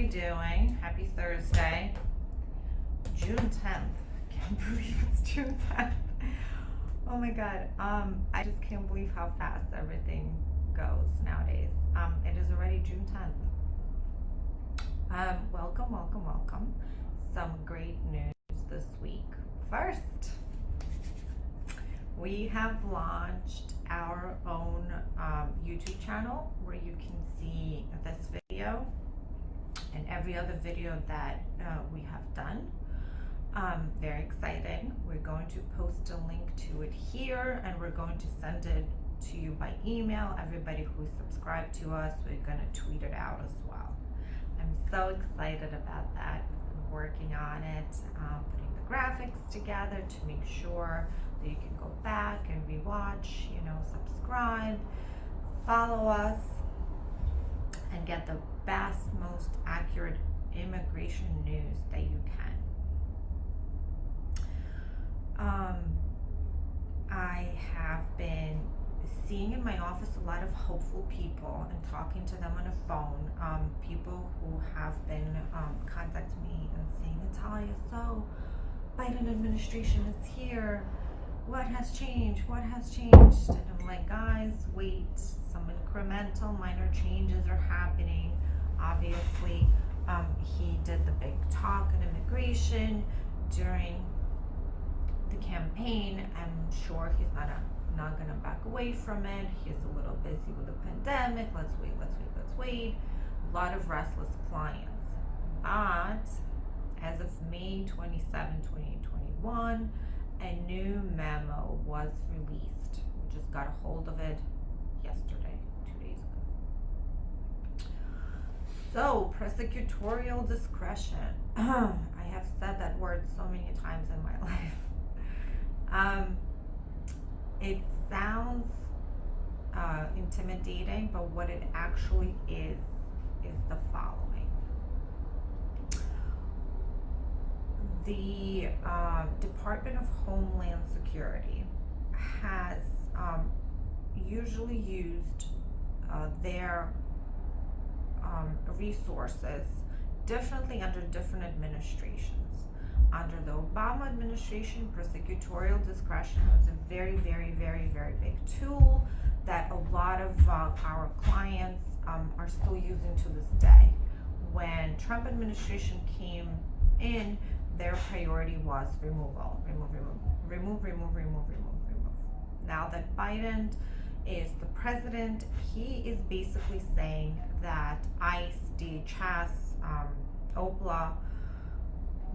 doing? Happy Thursday, June 10th. Can't believe it's June 10th. Oh my God. I just can't believe how fast everything goes nowadays. It is already June 10th. Welcome. Some great news this week. First, we have launched our own YouTube channel where you can see this video and every other video that we have done. Very exciting. We're going to post a link to it here, and we're going to send it to you by email. Everybody who's subscribed to us, we're going to tweet it out as well. I'm so excited about that. We've been working on it, putting the graphics together to make sure that you can go back and rewatch, subscribe, follow us, and get the best, most accurate immigration news that you can. I have been seeing in my office a lot of hopeful people and talking to them on the phone, people who have been contacting me and saying, Natalia, so Biden administration is here. What has changed? And I'm like, guys, wait, some incremental minor changes are happening. Obviously, he did the big talk on immigration during the campaign. I'm sure he's not gonna back away from it. He's a little busy with the pandemic. Let's wait. A lot of restless clients. But as of May 27, 2021, a new memo was released. We just got a hold of it yesterday, 2 days ago. So, prosecutorial discretion. I have said that word so many times in my life. It sounds intimidating, but what it actually is the following. The Department of Homeland Security has usually used their resources differently under different administrations. Under the Obama administration, prosecutorial discretion was a very, very, very, very big tool that a lot of our clients are still using to this day. When Trump administration came in, their priority was remove. Now that Biden is the president, he is basically saying that ICE, DHS, OPLA,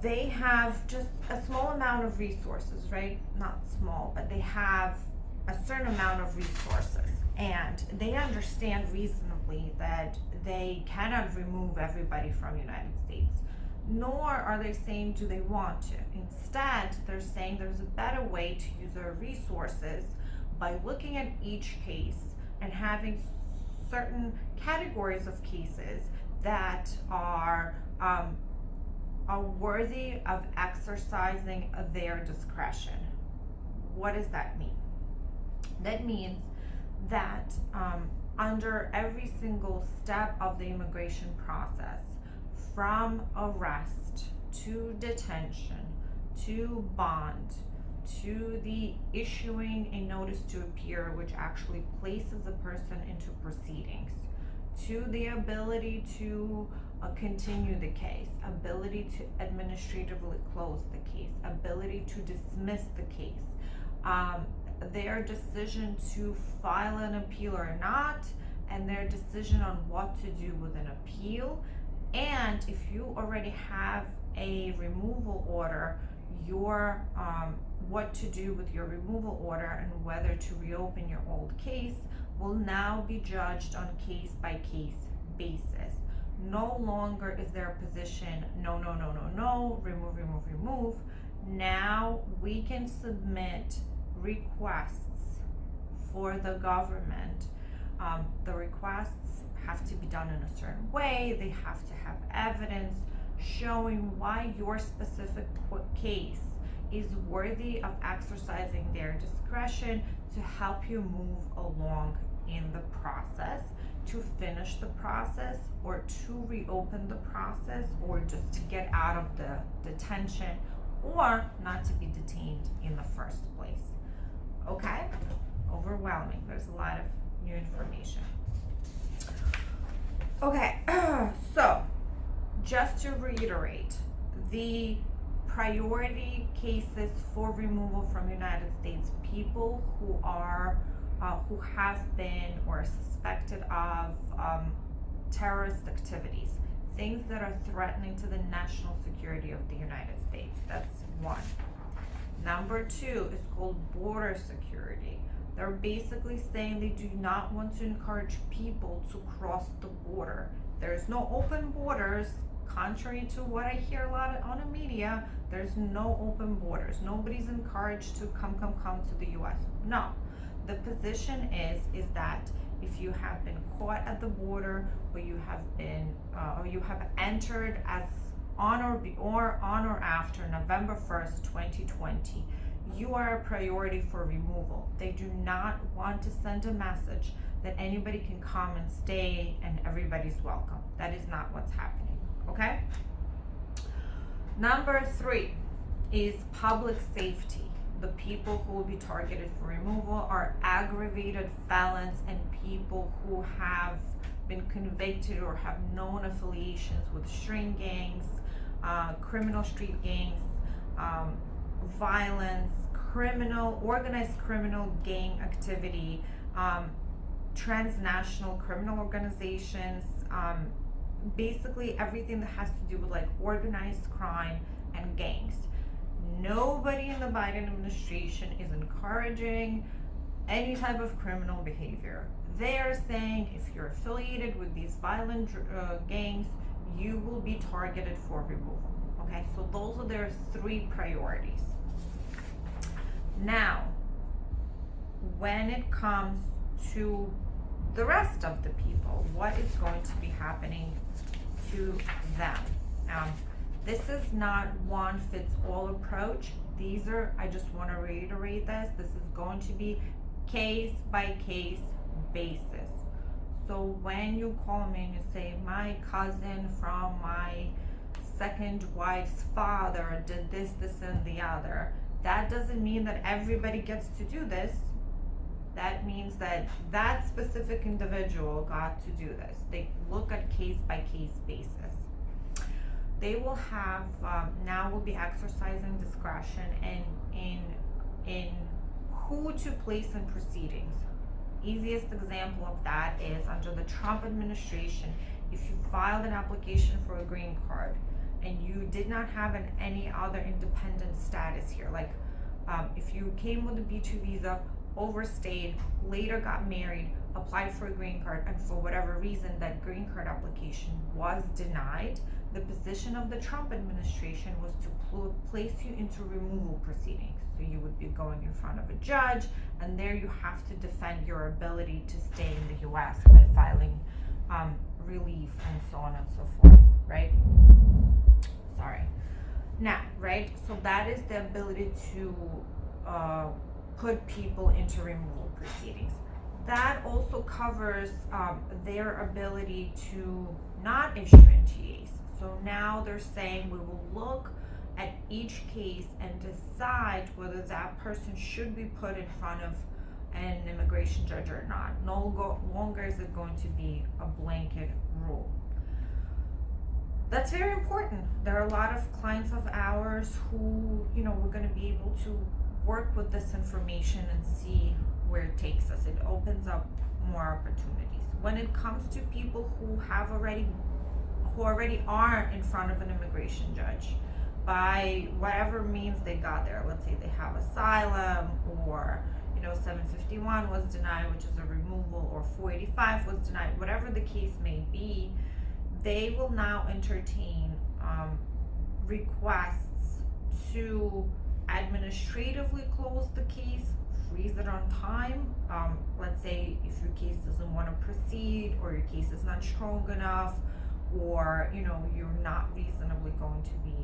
they have just a small amount of resources, right? Not small, but they have a certain amount of resources, and they understand reasonably that they cannot remove everybody from the United States, nor are they saying do they want to. Instead, they're saying there's a better way to use their resources by looking at each case and having certain categories of cases that are worthy of exercising their discretion. What does that mean? That means that under every single step of the immigration process, from arrest to detention to bond to the issuing a notice to appear, which actually places a person into proceedings, to the ability to continue the case, ability to administratively close the case, ability to dismiss the case, their decision to file an appeal or not, and their decision on what to do with an appeal. And if you already have a removal order, your what to do with your removal order and whether to reopen your old case will now be judged on case-by-case basis. No longer is there a position, no, remove. Now we can submit requests for the government. The requests have to be done in a certain way. They have to have evidence showing why your specific case is worthy of exercising their discretion to help you move along in the process to finish the process or to reopen the process or just to get out of the detention or not to be detained in the first place. Okay? Overwhelming. There's a lot of new information. Okay, so just to reiterate, the priority cases for removal from United States, people who are who have been or are suspected of terrorist activities, things that are threatening to the national security of the United States. That's one. Number two is called border security. They're basically saying they do not want to encourage people to cross the border. There's no open borders, contrary to what I hear a lot on the media. There's no open borders. Nobody's encouraged to come to the U.S. No. The position is that if you have been caught at the border, or you have been, or you have entered as on or after November 1st, 2020, you are a priority for removal. They do not want to send a message that anybody can come and stay and everybody's welcome. That is not what's happening, okay? Number three is public safety. The people who will be targeted for removal are aggravated felons and people who have been convicted or have known affiliations with string gangs, criminal street gangs, violence, organized criminal gang activity, transnational criminal organizations, basically everything that has to do with like organized crime and gangs. Nobody in the Biden administration is encouraging any type of criminal behavior. They are saying if you're affiliated with these violent gangs, you will be targeted for removal. Okay, so those are their three priorities. Now, when it comes to the rest of the people, what is going to be happening to them? This is not one fits all approach. These are, I just want to reiterate this is going to be case by case basis. So when you call me and you say, my cousin from my second wife's father did this, and the other, that doesn't mean that everybody gets to do this. That means that that specific individual got to do this. They look at case by case basis. They will have, now will be exercising discretion in who to place in proceedings. Easiest example of that is under the Trump administration, if you filed an application for a green card and you did not have any other independent status here, like if you came with a B2 visa, overstayed, later got married, applied for a green card, and for whatever reason that green card application was denied, the position of the Trump administration was to place you into removal proceedings. So you would be going in front of a judge, and there you have to defend your ability to stay in the US by filing relief and so on and so forth, right? Sorry. Now, right, so that is the ability to put people into removal proceedings. That also covers their ability to not issue NTAs. So now they're saying we will look at each case and decide whether that person should be put in front of an immigration judge or not. No longer is it going to be a blanket rule. That's very important. There are a lot of clients of ours who, we're going to be able to work with this information and see where it takes us. It opens up more opportunities. When it comes to people who already are in front of an immigration judge, by whatever means they got there, let's say they have asylum, or 751 was denied, which is a removal, or 485 was denied, whatever the case may be, they will now entertain requests to administratively close the case, freeze it on time. Let's say if your case doesn't want to proceed, or your case is not strong enough, or you're not reasonably going to be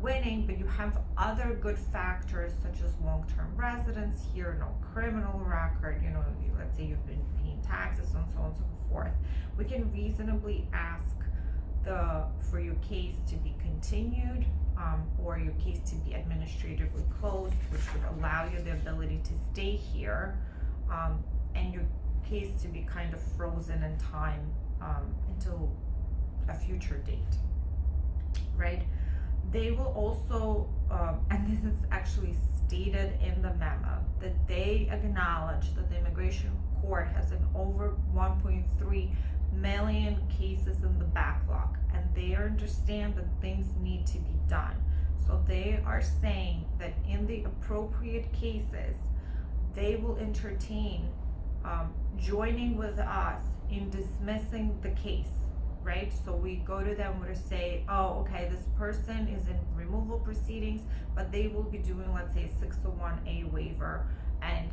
winning, but you have other good factors such as long-term residence here, no criminal record, let's say you've been paying taxes, and so on and so forth, we can reasonably ask for your case to be continued, or your case to be administratively closed, which would allow you the ability to stay here, and your case to be kind of frozen in time until a future date, right? They will also, and this is actually stated in the memo, that they acknowledge that the immigration court has an over 1.3 million cases in the backlog, and they understand that things need to be done. So they are saying that in the appropriate cases, they will entertain joining with us in dismissing the case, right? So we go to them to say, oh, okay, this person is in removal proceedings, but they will be doing, let's say, a 601A waiver, and,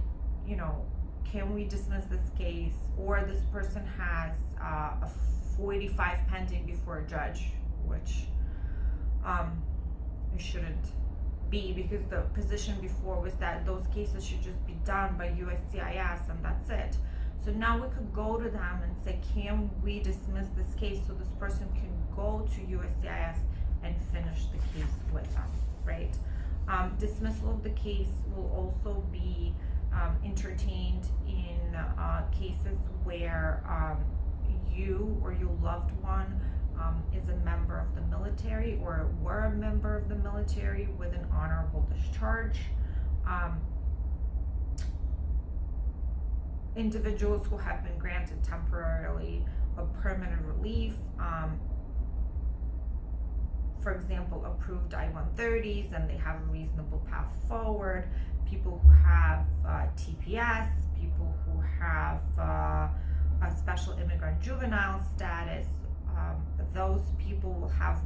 you know, can we dismiss this case? Or this person has a 485 pending before a judge, which it shouldn't be, because the position before was that those cases should just be done by USCIS and that's it. So now we could go to them and say, can we dismiss this case so this person can go to USCIS and finish the case with them, right? Dismissal of the case will also be entertained in cases where you or your loved one is a member of the military, or were a member of the military with an honorable discharge. Individuals who have been granted temporarily a permanent relief, for example, approved I-130s and they have a reasonable path forward, people who have TPS, people who have a special immigrant juvenile status, those people will have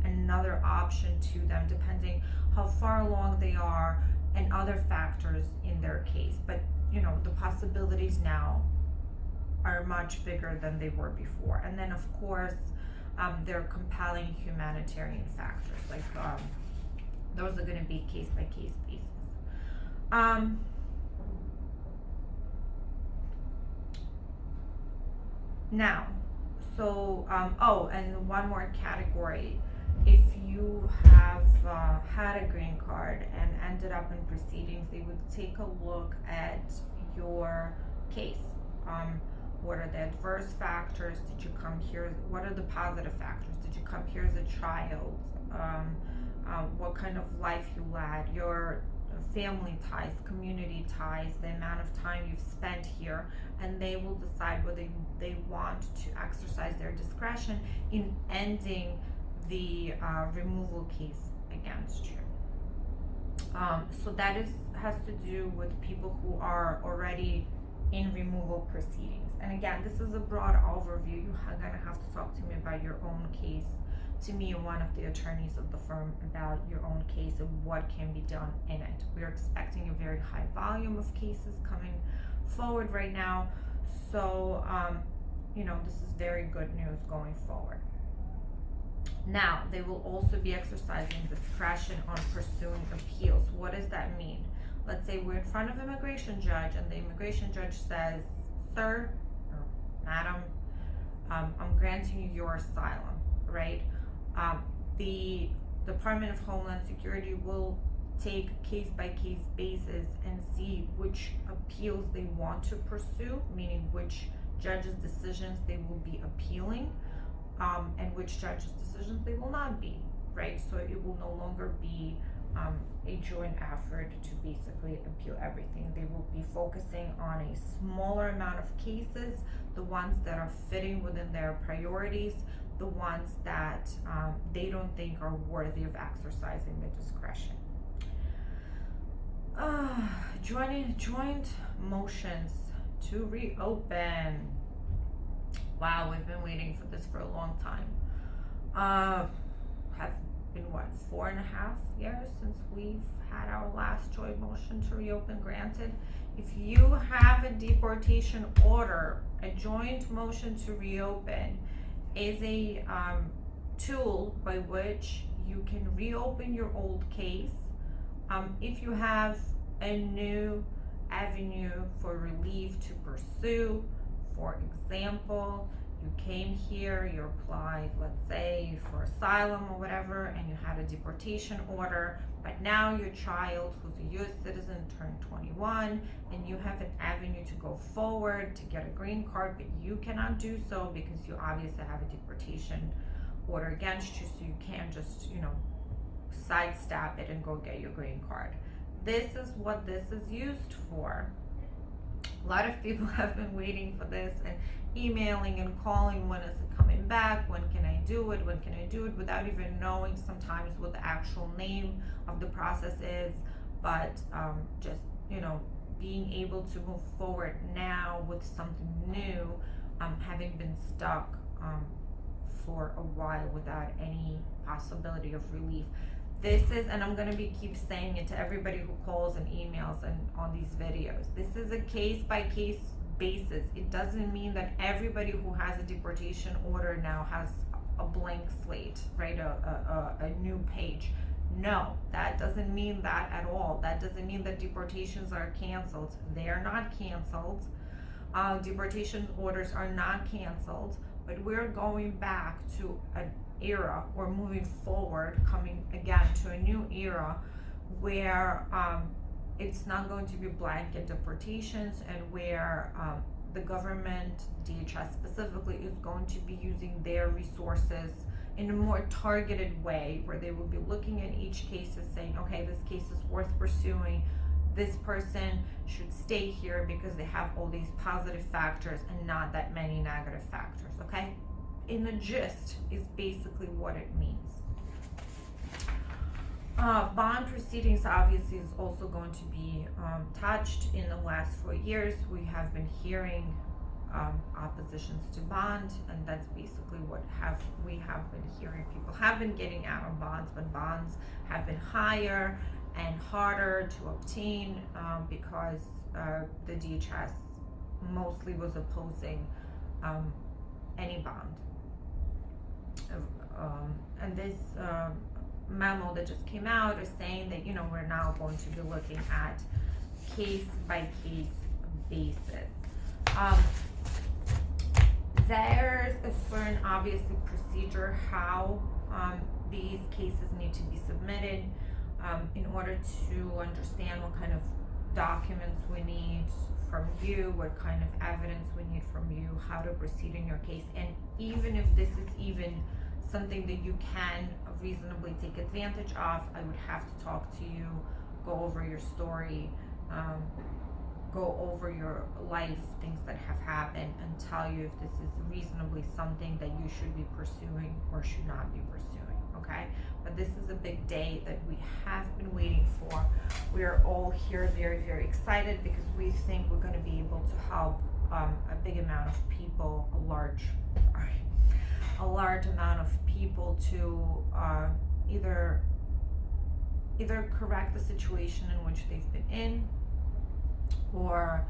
another option to them depending how far along they are and other factors in their case. But you know, the possibilities now are much bigger than they were before. And then of course, there are compelling humanitarian factors, like those are going to be case by case basis. Now, so oh, and one more category: if you have had a green card and ended up in proceedings, they would take a look at your case. What are the adverse factors? Did you come here? What are the positive factors? Did you come here as a child? What kind of life you led? Your family ties, community ties, the amount of time you've spent here, and they will decide whether they want to exercise their discretion in ending the removal case against you. So that has to do with people who are already in removal proceedings. And again, this is a broad overview. You're gonna have to talk to me about your own case, to me and one of the attorneys of the firm, about your own case and what can be done in it. We're expecting a very high volume of cases coming forward right now. So, you know, this is very good news going forward. Now, they will also be exercising discretion on pursuing appeals. What does that mean? Let's say we're in front of an immigration judge and the immigration judge says, sir or madam, I'm granting you your asylum, right? The Department of Homeland Security will take case by case basis and see which appeals they want to pursue, meaning which judge's decisions they will be appealing, and which judge's decisions they will not be, right? So it will no longer be a joint effort to basically appeal everything. They will be focusing on a smaller amount of cases, the ones that are fitting within their priorities, the ones that they don't think are worthy of exercising the discretion. Joint motions to reopen. Wow, we've been waiting for this for a long time. Have been 4.5 years since we've had our last joint motion to reopen granted. If you have a deportation order, a joint motion to reopen is a tool by which you can reopen your old case. If you have a new avenue for relief to pursue, For example, you came here, you applied, let's say, for asylum or whatever, and you had a deportation order, but now your child, who's a U.S. citizen, turned 21, and you have an avenue to go forward to get a green card, but you cannot do so because you obviously have a deportation order against you, so you can't just, sidestep it and go get your green card. This is what this is used for. A lot of people have been waiting for this and emailing and calling, when is it coming back, when can I do it, without even knowing sometimes what the actual name of the process is, but just being able to move forward now with something new, having been stuck for a while without any possibility of relief. This is, and I'm going to keep saying it to everybody who calls and emails and on these videos, this is a case-by-case basis. It doesn't mean that everybody who has a deportation order now has a blank slate, right? A new page. No, that doesn't mean that at all. That doesn't mean that deportations are canceled. They are not canceled. Deportation orders are not canceled, but we're going back to an era, or moving forward, coming again to a new era where it's not going to be blanket deportations, and where the government, DHS specifically, is going to be using their resources in a more targeted way, where they will be looking at each case and saying, okay, this case is worth pursuing. This person should stay here because they have all these positive factors and not that many negative factors, okay? In the gist is basically what it means. Bond proceedings obviously is also going to be touched. In the last 4 years, we have been hearing oppositions to bond, and that's basically what we have been hearing. People have been getting out on bonds, but bonds have been higher and harder to obtain because the DHS mostly was opposing any bond. And this memo that just came out is saying that we're now going to be looking at case-by-case basis. There's a certain, obviously, procedure how these cases need to be submitted in order to understand what kind of documents we need from you, what kind of evidence we need from you, how to proceed in your case. And even if this is even something that you can reasonably take advantage of, I would have to talk to you, go over your story, go over your life, things that have happened, and tell you if this is reasonably something that you should be pursuing or should not be pursuing, okay? But this is a big day that we have been waiting for. We are all here very, very excited because we think we're going to be able to help a big amount of people, a large amount of people to either correct the situation in which they've been in, or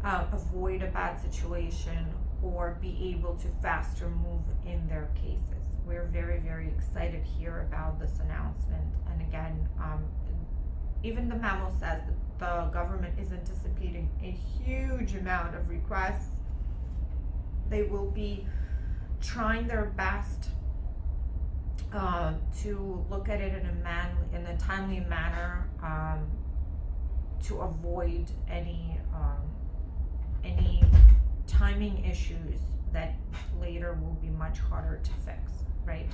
avoid a bad situation, or be able to faster move in their cases. We're very, very excited here about this announcement. And again, even the memo says that the government is anticipating a huge amount of requests. They will be trying their best to look at it in a timely manner, to avoid any timing issues that later will be much harder to fix, right?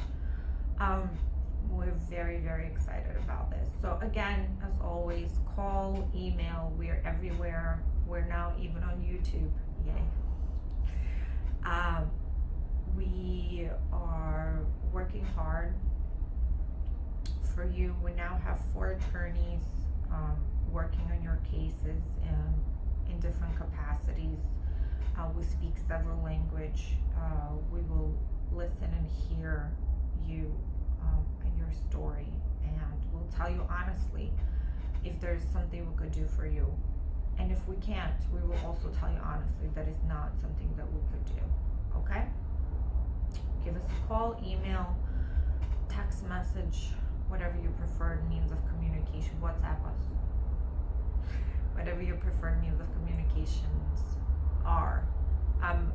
We're very, very excited about this. So again, as always, call, email, we're everywhere. We're now even on YouTube, yay. We are working hard for you. We now have 4 attorneys working on your cases in different capacities. We speak several languages. We will listen and hear you and your story, and we'll tell you honestly if there's something we could do for you. And if we can't, we will also tell you honestly that is not something that we could do, okay? Give us a call, email, text message, whatever your preferred means of communication. WhatsApp us. Whatever your preferred means of communications are. I'm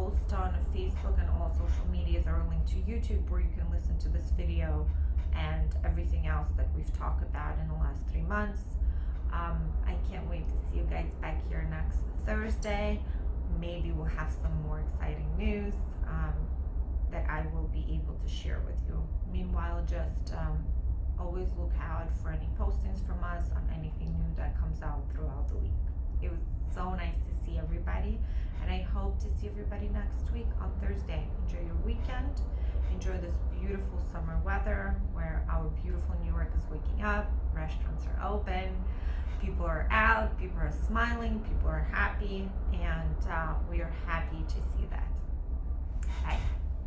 post on Facebook and all social medias are linked to YouTube, where you can listen to this video and everything else that we've talked about in the last 3 months. I can't wait to see you guys back here next Thursday. Maybe we'll have some more exciting news that I will be able to share with you. Meanwhile, just always look out for any postings from us on anything new that comes out throughout the week. It was so nice to see everybody, and I hope to see everybody next week on Thursday. Enjoy your weekend. Enjoy this beautiful summer weather where our beautiful New York is waking up. Restaurants are open. People are out. People are smiling. People are happy, and we are happy to see that. Bye.